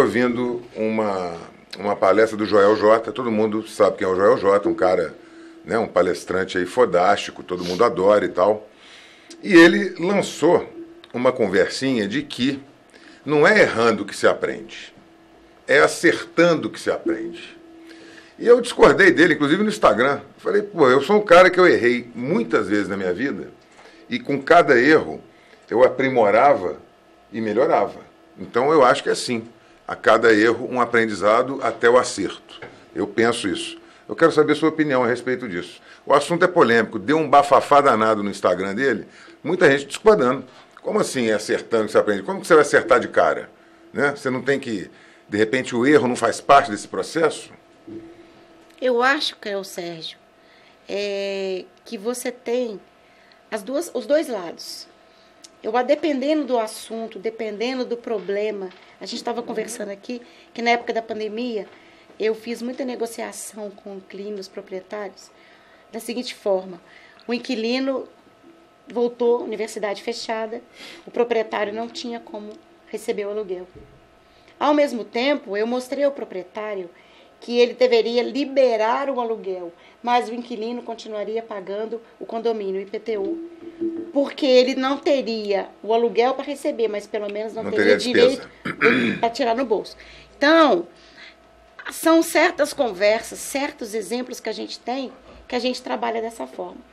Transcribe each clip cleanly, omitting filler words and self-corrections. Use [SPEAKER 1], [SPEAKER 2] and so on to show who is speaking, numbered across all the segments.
[SPEAKER 1] ouvindo uma palestra do Joel J. Todo mundo sabe quem é o Joel J, um cara, né, um palestrante aí fodástico, todo mundo adora e tal. E ele lançou uma conversinha de que não é errando que se aprende, é acertando que se aprende. E eu discordei dele, inclusive no Instagram. Falei, pô, eu sou um cara que eu errei muitas vezes na minha vida e com cada erro eu aprimorava e melhorava. Então eu acho que é assim, a cada erro um aprendizado até o acerto. Eu penso isso. Eu quero saber a sua opinião a respeito disso. O assunto é polêmico, deu um bafafá danado no Instagram dele, muita gente discordando. Como assim é acertando que você aprende? Como que você vai acertar de cara? Né? Você não tem que, de repente, o erro não faz parte desse processo?
[SPEAKER 2] Eu acho, Caio Sérgio, que você tem os dois lados. Dependendo do assunto, dependendo do problema, a gente estava conversando aqui que na época da pandemia eu fiz muita negociação com inquilinos, proprietários, da seguinte forma: o inquilino voltou, universidade fechada, o proprietário não tinha como receber o aluguel. Ao mesmo tempo, eu mostrei ao proprietário que ele deveria liberar o aluguel, mas o inquilino continuaria pagando o condomínio, o IPTU, porque ele não teria o aluguel para receber, mas pelo menos não teria direito para tirar no bolso. Então, são certas conversas, certos exemplos que a gente tem, que a gente trabalha dessa forma.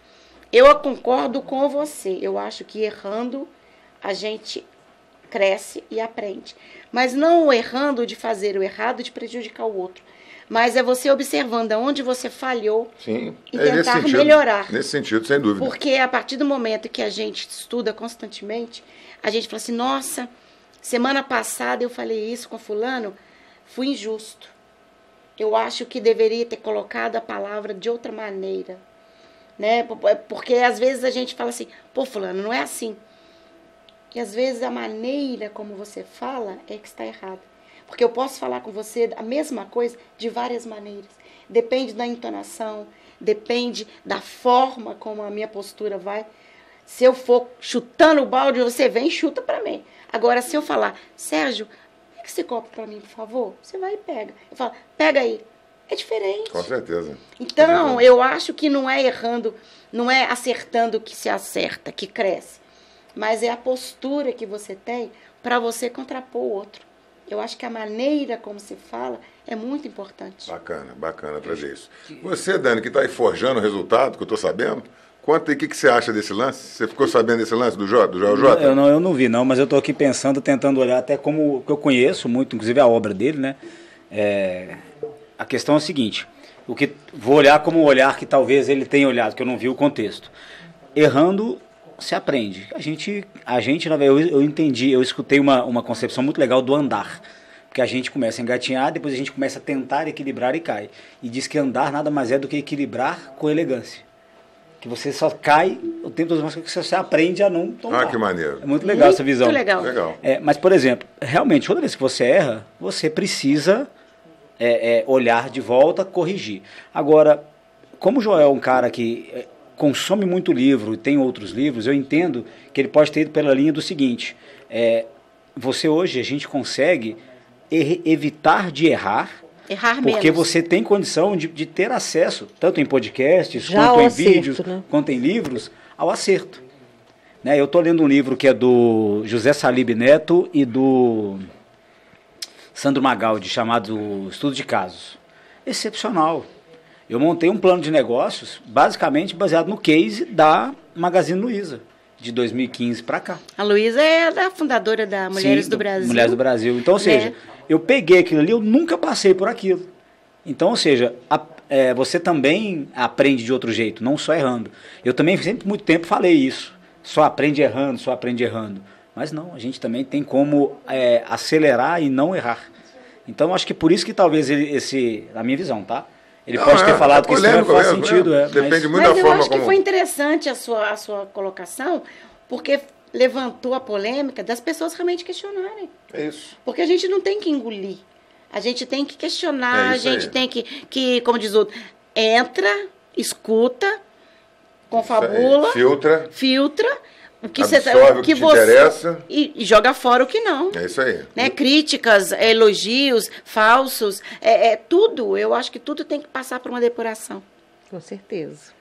[SPEAKER 2] Eu concordo com você, eu acho que errando a gente cresce e aprende, mas não errando de fazer o errado, de prejudicar o outro. Mas é você observando aonde você falhou.
[SPEAKER 1] Sim,
[SPEAKER 2] e tentar melhorar.
[SPEAKER 1] Nesse sentido, sem dúvida.
[SPEAKER 2] Porque a partir do momento que a gente estuda constantemente, a gente fala assim, nossa, semana passada eu falei isso com fulano, fui injusto. Eu acho que deveria ter colocado a palavra de outra maneira. Né? Porque às vezes a gente fala assim, pô, fulano, não é assim. E às vezes a maneira como você fala é que está errada. Porque eu posso falar com você a mesma coisa de várias maneiras. Depende da entonação, depende da forma como a minha postura vai. Se eu for chutando o balde, você vem e chuta para mim. Agora, se eu falar, Sérgio, pega esse copo para mim, por favor. Você vai e pega. Eu falo, pega aí. É diferente.
[SPEAKER 1] Com certeza.
[SPEAKER 2] Então, eu acho que não é errando, não é acertando que se acerta, que cresce. Mas é a postura que você tem para você contrapor o outro. Eu acho que a maneira como se fala é muito importante.
[SPEAKER 1] Bacana trazer isso. Você, Dani, que está aí forjando o resultado, que eu estou sabendo, conta aí o que você acha desse lance. Você ficou sabendo desse lance do Joel J?
[SPEAKER 3] Eu não vi, não, mas eu estou aqui pensando, tentando olhar até como eu conheço muito, inclusive a obra dele, né? A questão é a seguinte, vou olhar como o olhar que talvez ele tenha olhado, que eu não vi o contexto. Errando, se aprende. Eu entendi, eu escutei uma concepção muito legal do andar, porque a gente começa a engatinhar, depois a gente começa a tentar equilibrar e cai. E diz que andar nada mais é do que equilibrar com elegância. Que você só cai o tempo das músicas que você aprende a não tombar.
[SPEAKER 1] Ah, que maneiro.
[SPEAKER 3] É muito legal essa visão.
[SPEAKER 2] Muito legal.
[SPEAKER 3] Mas, por exemplo, realmente, toda vez que você erra, você precisa olhar de volta, corrigir. Agora, como o Joel é um cara que consome muito livro e tem outros livros, eu entendo que ele pode ter ido pela linha do seguinte, hoje a gente consegue evitar de errar porque
[SPEAKER 2] menos.
[SPEAKER 3] Você tem condição de ter acesso, tanto em podcasts, quanto em vídeos, né? Quanto em livros, ao acerto. Né? Eu estou lendo um livro que é do José Salib Neto e do Sandro Magaldi, chamado Estudo de Casos. Excepcional. Eu montei um plano de negócios, basicamente baseado no case da Magazine Luiza, de 2015 para cá.
[SPEAKER 2] A Luiza é a fundadora da Mulheres do Brasil.
[SPEAKER 3] Mulheres do Brasil. Então, ou seja, eu peguei aquilo ali, eu nunca passei por aquilo. Então, ou seja, você também aprende de outro jeito, não só errando. Eu também, sempre, muito tempo, falei isso. Só aprende errando. Mas não, a gente também tem como acelerar e não errar. Então, acho que por isso que talvez na minha visão, tá? Ele pode ter falado que isso não faz sentido.
[SPEAKER 1] Depende muito da forma como...
[SPEAKER 2] Mas eu acho que foi interessante a sua colocação, porque levantou a polêmica das pessoas realmente questionarem.
[SPEAKER 1] É isso.
[SPEAKER 2] Porque a gente não tem que engolir. A gente tem que questionar, a gente tem que, como diz o outro, entra, escuta, confabula,
[SPEAKER 1] filtra,
[SPEAKER 2] o que
[SPEAKER 1] absorve o que te interessa
[SPEAKER 2] e joga fora o que não.
[SPEAKER 1] É isso aí.
[SPEAKER 2] Né? Críticas, elogios, falsos, tudo. Eu acho que tudo tem que passar por uma depuração.
[SPEAKER 4] Com certeza.